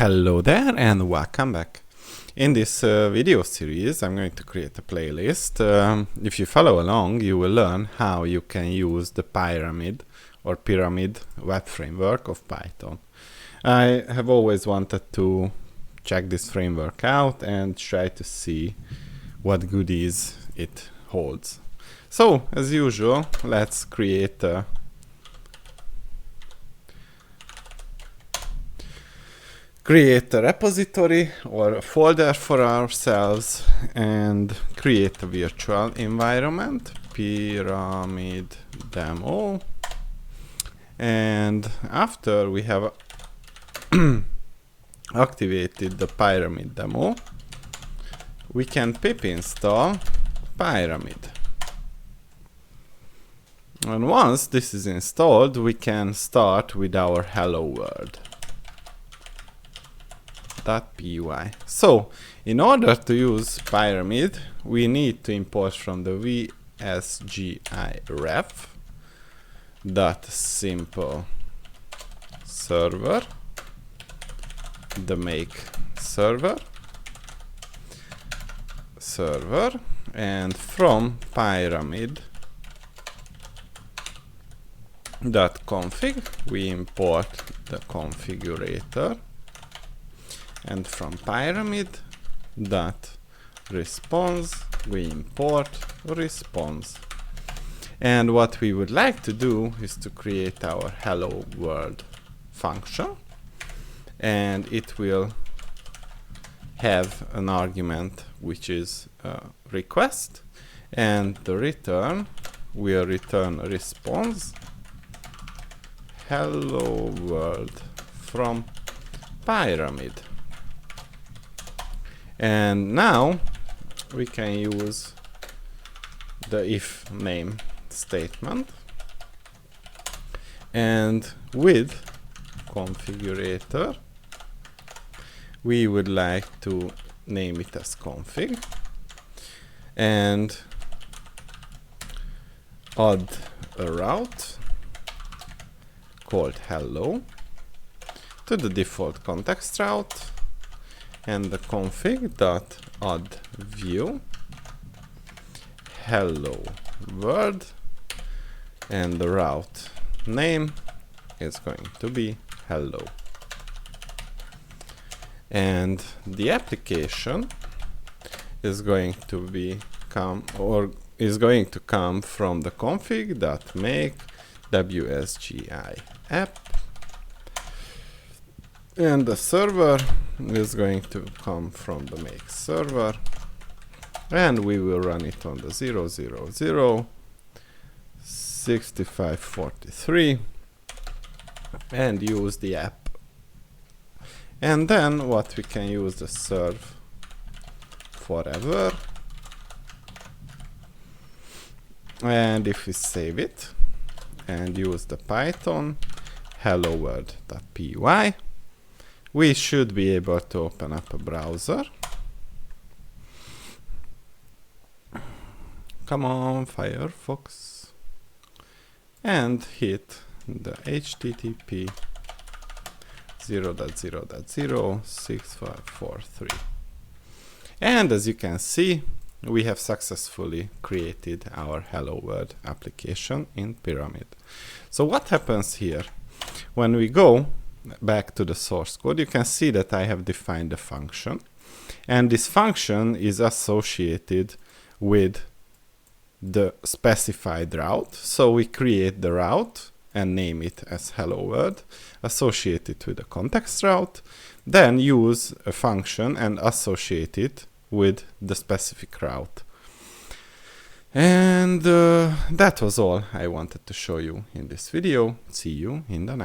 Hello there and welcome back. In this video series I'm going to create a playlist. If you follow along, you will learn how you can use the Pyramid or Pyramid web framework of Python. I have always wanted to check this framework out and try to see what goodies it holds. So as usual, let's create a repository or a folder for ourselves and create a virtual environment, Pyramid Demo. And after we have activated the Pyramid Demo, we can pip install Pyramid. And once this is installed, we can start with our hello world. .py. So, in order to use Pyramid, we need to import from the vsgiref .simple server, the make server, and from pyramid.config we import the configurator. And from pyramid.response we import response. And what we would like to do is to create our hello world function, and it will have an argument which is request, and the return will return response hello world from Pyramid. And now we can use the if name statement, and with configurator we would like to name it as config and add a route called hello to the default context route, and the config.add view hello world, and the route name is going to be hello. And the application is going to come from the config.make wsgi app, and the server is going to come from the make server, and we will run it on the 000 6543 and use the app. And then what we can use the serve forever, and if we save it and use the Python hello world.py, we should be able to open up a browser. Come on, Firefox, and hit the http 0.0.06543. And as you can see, we have successfully created our hello world application in Pyramid. So what happens here? When we go back to the source code, you can see that I have defined a function, and this function is associated with the specified route. So we create the route and name it as hello world, associate it with the context route, then use a function and associate it with the specific route. And that was all I wanted to show you in this video. See you in the next